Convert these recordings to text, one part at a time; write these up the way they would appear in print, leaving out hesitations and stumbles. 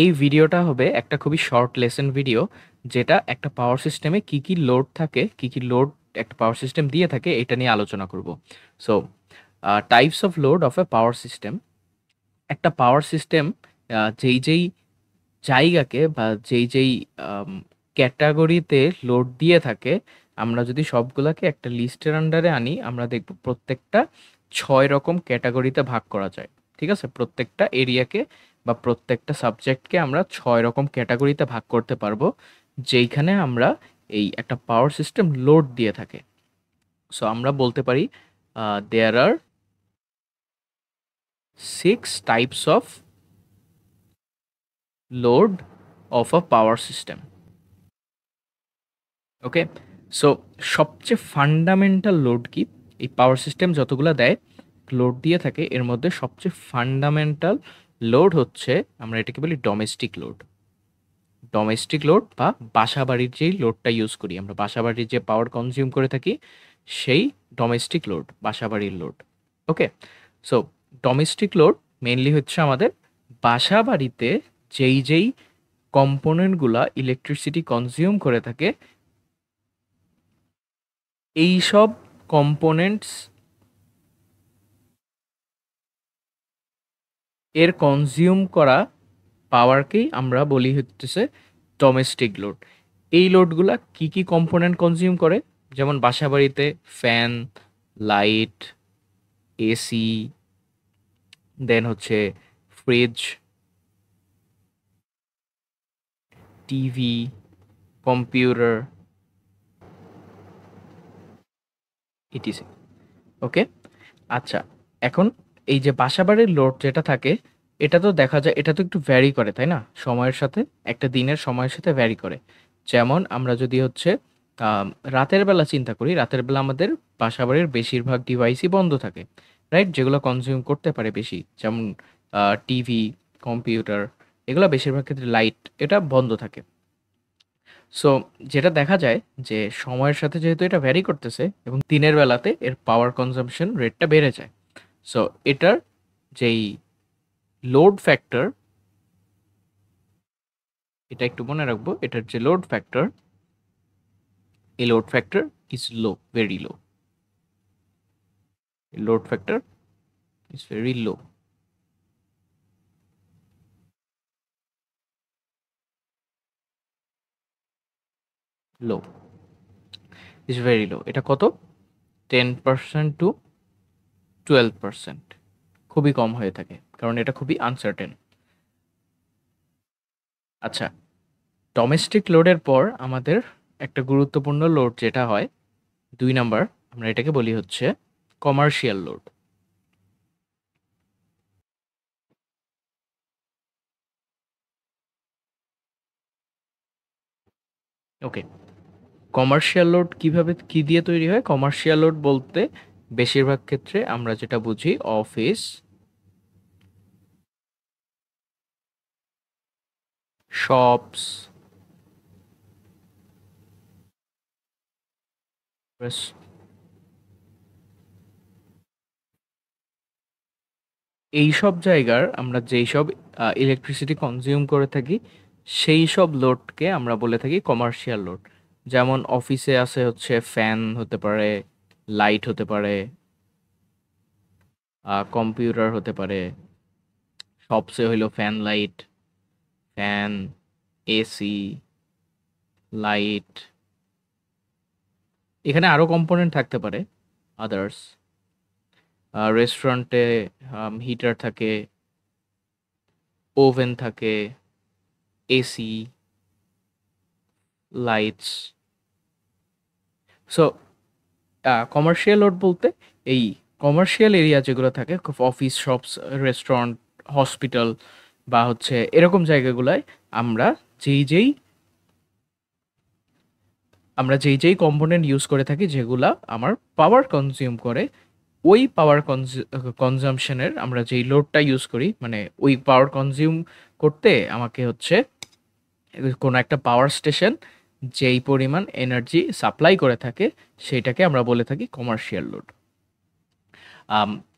এই ভিডিওটা হবে একটা খুবই শর্ট লেসন ভিডিও, যেটা একটা পাওয়ার সিস্টেমে কি লোড থাকে, কি লোড একটা পাওয়ার সিস্টেম দিয়ে থাকে, এটা নিয়ে আলোচনা করব। So types of load of A power system. একটা পাওয়ার সিস্টেম যেই জায়গাকে বা যেই ক্যাটাগরিতে লোড দিয়ে থাকে, আমরা যদি সবগুলাকে একটা লিস্টের আন্ডারে আনি, আমরা দেখব প্রত্যেকটা ৬ রকম ক্যাটাগরিতে ভাগ করা যায়। ঠিক আছে? প্রত্যেকটা এরিয়াকে বা প্রত্যেকটা সাবজেক্টকে আমরা ৬ রকম ক্যাটাগরিতে ভাগ করতে পারবো, যেইখানে আমরা এই একটা পাওয়ার সিস্টেম লোড দিয়ে থাকে। সো আমরা বলতে পারি দেয়ার আর 6 types of load of a power system. Okay, so সবচেয়ে ফান্ডামেন্টাল লোড কি? এই পাওয়ার সিস্টেম যতগুলো দেয়, লোড দিয়ে থাকে, এর মধ্যে সবচেয়ে ফান্ডামেন্টাল লোড হচ্ছে, আমরা এটাকে বলি ডোমেস্টিক লোড। ডোমেস্টিক লোড বা বাসাবাড়ির যেই লোডটা ইউজ করি আমরা, বাসাবাড়ির যে পাওয়ার কনজিউম করে থাকি, সেই ডোমেস্টিক লোড, বাসাবাড়ির লোড। ওকে, সো ডোমেস্টিক লোড মেইনলি হচ্ছে আমাদের বাসাবাড়িতে যেই কম্পোনেন্টগুলা ইলেকট্রিসিটি কনজিউম করে থাকে, এই সব কম্পোনেন্টস এর কনজিউম করা পাওয়ারকেই আমরা বলি হচ্ছে ডোমেস্টিক লোড। এই লোডগুলা কি কম্পোনেন্ট কনজিউম করে? যেমন বাসাবাড়িতে ফ্যান, লাইট, এসি, দেন হচ্ছে ফ্রিজ, টিভি, কম্পিউটার, ইটিসি। ওকে, আচ্ছা, এখন এই যে বাসাবাড়ির লোড যেটা থাকে, এটা তো দেখা যায়, এটা তো একটু ভ্যারি করে, তাই না? সময়ের সাথে, একটা দিনের সময়ের সাথে ভ্যারি করে। যেমন আমরা যদি হচ্ছে রাতের বেলা চিন্তা করি, রাতের বেলা আমাদের বাসাবাড়ির বেশিরভাগ ডিভাইসই বন্ধ থাকে, রাইট? যেগুলো কনজিউম করতে পারে বেশি, যেমন টিভি, কম্পিউটার, এগুলো বেশিরভাগ ক্ষেত্রে লাইট এটা বন্ধ থাকে। সো যেটা দেখা যায় যে সময়ের সাথে যেহেতু এটা ভ্যারি করতেছে, এবং দিনের বেলাতে এর পাওয়ার কনজাম্পশন রেটটা বেড়ে যায়। সো এটার যেই লোড ফ্যাক্টর, এটা একটু মনে রাখবো, এটার যে লোড ফ্যাক্টর, এই load factor is low, very low. Load factor is very low, low, is very low. এটা কত? 10% টু 12%, খুবই কম হয়ে থাকে, কারণ এটা খুবই আনসার্টেন। আচ্ছা, ডোমেস্টিক লোডের পর আমাদের একটা গুরুত্বপূর্ণ লোড যেটা হয়, 2 নাম্বার, আমরা এটাকে বলি হচ্ছে কমার্শিয়াল লোড। ওকে, কমার্শিয়াল লোড কিভাবে, কি দিয়ে তৈরি হয়? কমার্শিয়াল লোড বলতে বেশিরভাগ ক্ষেত্রে আমরা যেটা বুঝি, অফিস, শপস, এই সব জায়গার আমরা যেই সব ইলেকট্রিসিটি কনজিউম করে থাকি, সেই সব লোডকে আমরা বলে থাকি কমার্শিয়াল লোড। যেমন অফিসে আছে হচ্ছে ফ্যান হতে পারে, লাইট হতে পারে, কম্পিউটার হতে পারে, শপসে হইলো fan, light, fan, AC, light, এখানে আরও কম্পোনেন্ট থাকতে পারে, আদার্স। রেস্টুরেন্টে হিটার থাকে, ওভেন থাকে, AC, lights. So commercial load বলতে এই কমার্শিয়াল এরিয়া যেগুলো থাকে, অফিস, শপস, রেস্টুরেন্ট, হসপিটাল, বা হচ্ছে এরকম জায়গাগুলোয় আমরা যেই যেই কম্পোনেন্ট ইউজ করে থাকি, যেগুলা আমার পাওয়ার কনজিউম করে, ওই পাওয়ার কনজাম্পশনের আমরা যেই লোডটা ইউজ করি, মানে ওই পাওয়ার কনজিউম করতে আমাকে হচ্ছে কোনো একটা পাওয়ার স্টেশন যেই পরিমাণ এনার্জি সাপ্লাই করে থাকে, সেটাকে আমরা বলে থাকি কমার্শিয়াল লোড।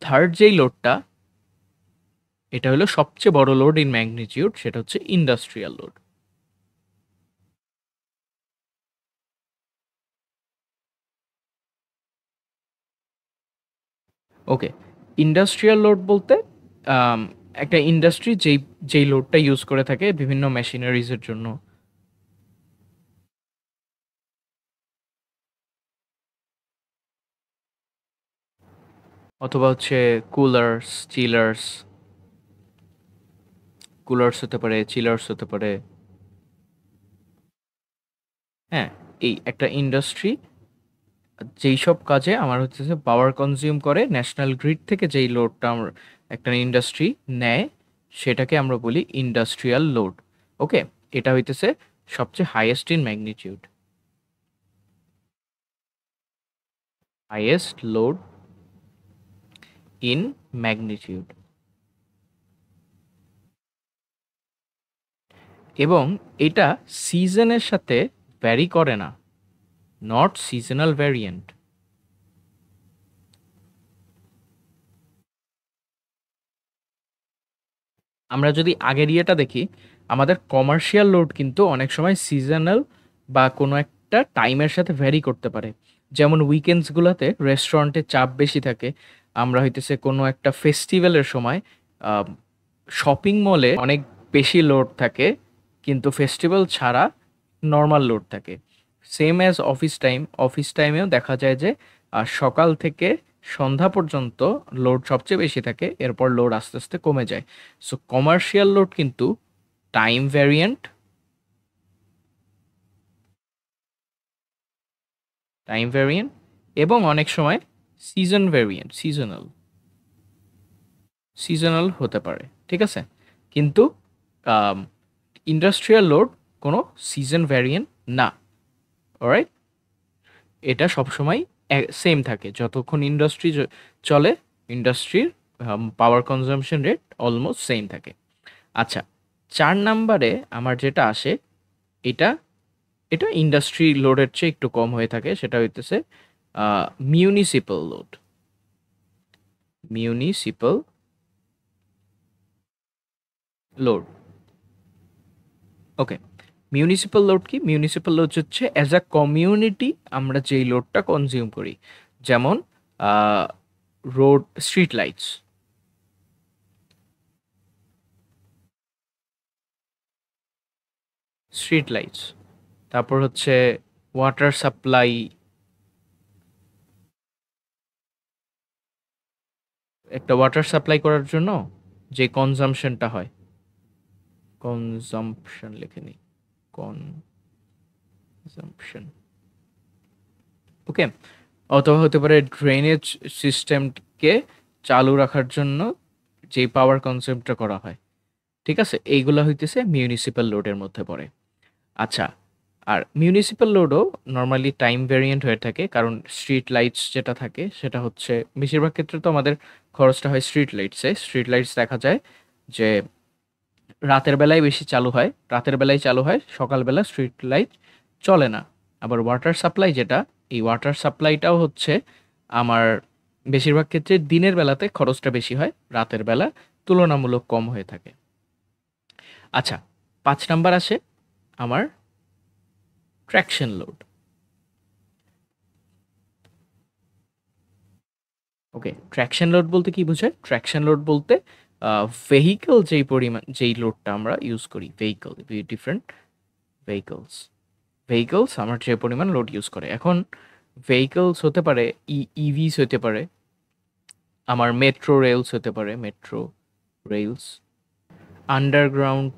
থার্ড যেই লোডটা, এটা হলো সবচেয়ে বড় লোড ইন ম্যাগনিটিউড, সেটা হচ্ছে ইন্ডাস্ট্রিয়াল লোড। ওকে, ইন্ডাস্ট্রিয়াল লোড বলতে আম, একটা ইন্ডাস্ট্রি যেই লোডটা ইউজ করে থাকে বিভিন্ন মেশিনারিজের জন্য, অথবা হচ্ছে কুলার্স, কুলার্স হতে পারে, চিলার্স হতে পারে। হ্যাঁ, এই একটা ইন্ডাস্ট্রি যেই সব কাজে আমার হচ্ছে পাওয়ার কনজিউম করে, ন্যাশনাল গ্রিড থেকে যেই লোডটা আমার একটা ইন্ডাস্ট্রি নেয়, সেটাকে আমরা বলি ইন্ডাস্ট্রিয়াল লোড। ওকে, এটা হইতেছে সবচেয়ে highest in magnitude, highest load in magnitude. এবং এটা সিজনের সাথে ভ্যারি করে না, নট সিজনাল ভ্যারিয়েন্ট। আমরা যদি আগের ইয়েটা দেখি, আমাদের কমার্শিয়াল লোড কিন্তু অনেক সময় সিজনাল বা কোনো একটা টাইমের সাথে ভ্যারি করতে পারে। যেমন উইকেন্ডসগুলোতে রেস্টুরেন্টে চাপ বেশি থাকে, আমরা হইতেছে কোনো একটা ফেস্টিভ্যালের সময় শপিং মলে অনেক বেশি লোড থাকে, কিন্তু ফেস্টিভ্যাল ছাড়া নর্মাল লোড থাকে। সেম অ্যাজ অফিস টাইমেও দেখা যায় যে সকাল থেকে সন্ধ্যা পর্যন্ত লোড সবচেয়ে বেশি থাকে, এরপর লোড আস্তে আস্তে কমে যায়। সো কমার্শিয়াল লোড কিন্তু টাইম ভ্যারিয়েন্ট, এবং অনেক সময় সিজনাল সিজনাল হতে পারে, ঠিক আছে? কিন্তু ইন্ডাস্ট্রিয়াল লোড কোনো সিজন ভ্যারিয়েন্ট না। অলরাইট, এটা সবসময় সেম থাকে যতক্ষণ ইন্ডাস্ট্রি চলে, ইন্ডাস্ট্রির power consumption rate almost same থাকে। আচ্ছা, 4 নাম্বারে আমার যেটা আসে, এটা এটা ইন্ডাস্ট্রি লোডের চেয়ে একটু কম হয়ে থাকে, সেটা হইতেছে মিউনিসিপ্যাল লোড। মিউনিসিপ্যাল লোড, ওকে। মিউনিসিপ্যাল লোড কি? মিউনিসিপ্যাল লোড হচ্ছে অ্যাজ আ কমিউনিটি আমরা যেই লোডটা কনজিউম করি। যেমন রোড, স্ট্রিট লাইটস, তারপর হচ্ছে ওয়াটার সাপ্লাই, একটা ওয়াটার সাপ্লাই করার জন্য যে কনজাম্পশনটা হয়, কনজাম্পশন লিখে নিই, কনজাম্পশন, ওকে। অথবা হতে পারে ড্রেনেজ সিস্টেমকে চালু রাখার জন্য যে পাওয়ার কনজিউমটা করা হয়, ঠিক আছে? এইগুলা হইতেছে মিউনিসিপ্যাল লোডের মধ্যে পড়ে। আচ্ছা, আর মিউনিসিপ্যাল লোডও নর্মালি টাইম ভ্যারিয়েন্ট হয়ে থাকে, কারণ স্ট্রিট লাইটস যেটা থাকে সেটা হচ্ছে বেশিরভাগ ক্ষেত্রে তো আমাদের খরচটা হয় স্ট্রিট লাইটস দেখা যায় যে রাতের বেলায় বেশি চালু হয়, সকালবেলা স্ট্রিট লাইট চলে না। আবার ওয়াটার সাপ্লাই যেটা, এই ওয়াটার সাপ্লাইটাও হচ্ছে আমার বেশিরভাগ ক্ষেত্রে দিনের বেলাতে খরচটা বেশি হয়, রাতের বেলা তুলনামূলক কম হয়ে থাকে। আচ্ছা, 5 নাম্বার আসে আমার ট্র্যাকশন লোড। ওকে, ট্র্যাকশন লোড বলতে কি বোঝায়? ট্র্যাকশন লোড বলতে ভেহিকল যেই লোডটা আমরা ইউজ করি, ডিফারেন্ট ভেহিকলস ভেহিকলস আমার যে পরিমাণ লোড ইউজ করে। এখন ভেহিকলস হতে পারে, ইভিস হতে পারে, আমার মেট্রো রেলস, আন্ডারগ্রাউন্ড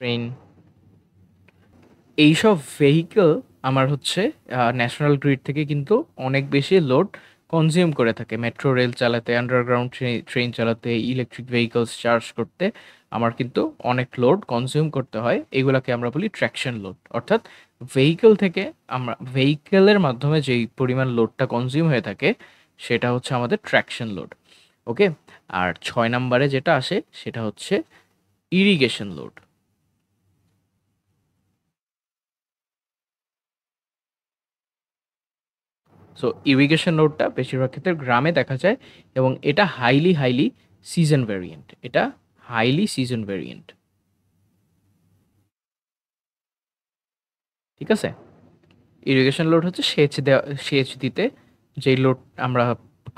ট্রেন, এইসব ভেহিকল আমার হচ্ছে ন্যাশনাল গ্রিড থেকে কিন্তু অনেক বেশি লোড কনজিউম করে থাকে। মেট্রো রেল চালাতে, আন্ডারগ্রাউন্ড ট্রেন চালাতে, ইলেকট্রিক ভেহিকলস চার্জ করতে আমার কিন্তু অনেক লোড কনজিউম করতে হয়। এগুলাকে আমরা বলি ট্র্যাকশন লোড। অর্থাৎ ভেহিকেলের মাধ্যমে যেই পরিমাণ লোডটা কনজিউম হয়ে থাকে সেটা হচ্ছে আমাদের ট্র্যাকশন লোড। ওকে, আর 6 নাম্বারে যেটা আসে সেটা হচ্ছে ইরিগেশন লোড। সো ইরিগেশন লোডটা বেশিরভাগ ক্ষেত্রে গ্রামে দেখা যায় এবং এটা হাইলি সিজন ভ্যারিয়েন্ট, এটা হাইলি সিজন ভ্যারিয়েন্ট। ঠিক আছে, ইরিগেশন লোড হচ্ছে সেচ দিতে যেই লোড আমরা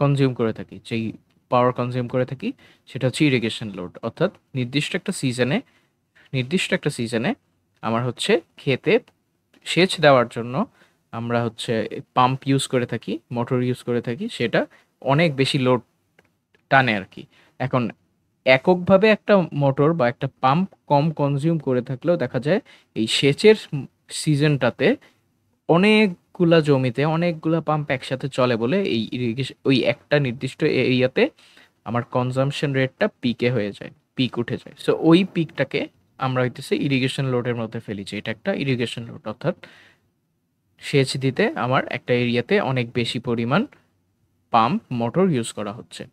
কনজিউম করে থাকি, যেই পাওয়ার কনজিউম করে থাকি, সেটা হচ্ছে ইরিগেশন লোড। অর্থাৎ নির্দিষ্ট একটা সিজনে আমার হচ্ছে ক্ষেতে সেচ দেওয়ার জন্য আমরা হচ্ছে পাম্প ইউজ করে থাকি, মোটর ইউজ করে থাকি, সেটা অনেক বেশি লোড টানে আর কি। এখন এককভাবে একটা মোটর বা একটা পাম্প কম কনজিউম করে থাকলেও দেখা যায় এই সেচের সিজনটাতে অনেকগুলা জমিতে অনেকগুলা পাম্প একসাথে চলে বলে এই ইরিগেশন ওই একটা নির্দিষ্ট এরিয়াতে আমার কনজাম্পশন রেটটা পিকে হয়ে যায়, পিক উঠে যায়। সো ওই পিকটাকে আমরা হইতেছে ইরিগেশন লোডের মধ্যে ফেলি, যে এটা একটা ইরিগেশন লোড। অর্থাৎ সেচ দিতে আমার একটা এরিয়াতে অনেক বেশি পরিমাণ পাম্প মোটর ইউজ করা হচ্ছে।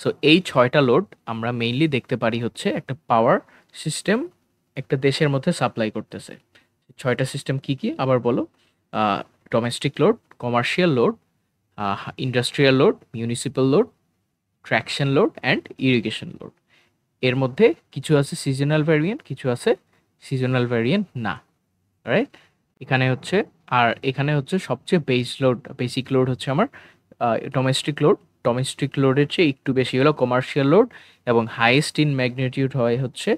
সো এই ৬টা লোড আমরা মেইনলি দেখতে পারি হচ্ছে একটা পাওয়ার সিস্টেম একটা দেশের মধ্যে সাপ্লাই করতেছে। ৬টা সিস্টেম কি কি আবার বলো? Domestic load, commercial load, industrial load, municipal load, traction load and irrigation load. এর মধ্যে কিছু আছে সিজনাল ভ্যারিয়েন্ট, কিছু আছে সিজনাল ভ্যারিয়েন্ট না, রাইট? এখানে হচ্ছে সবচেয়ে বেসিক লোড হচ্ছে আমার ডোমেস্টিক লোড। ডোমেস্টিক লোডের চেয়ে একটু বেশি হলো কমার্শিয়াল লোড, এবং হাইয়েস্ট ইন ম্যাগনিটিউড হয় হচ্ছে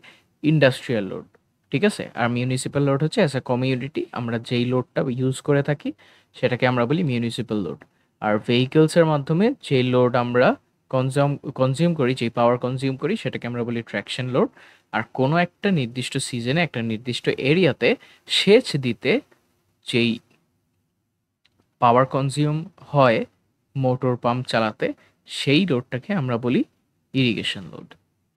ইন্ডাস্ট্রিয়াল লোড। ঠিক আছে, আর মিউনিসিপ্যাল লোড হচ্ছে অ্যাজ এ কমিউনিটি আমরা যেই লোডটা ইউজ করে থাকি সেটাকে আমরা বলি মিউনিসিপ্যাল লোড। আর ভেহিকেলসের মাধ্যমে যে লোড আমরা কনজিউম করি, যেই পাওয়ার কনজিউম করি, সেটাকে আমরা বলি ট্র্যাকশন লোড। আর কোনো একটা নির্দিষ্ট সিজনে একটা নির্দিষ্ট এরিয়াতে সেচ দিতে যেই পাওয়ার কনজিউম হয় মোটর পাম্প চালাতে, সেই লোডটাকে আমরা বলি ইরিগেশন লোড।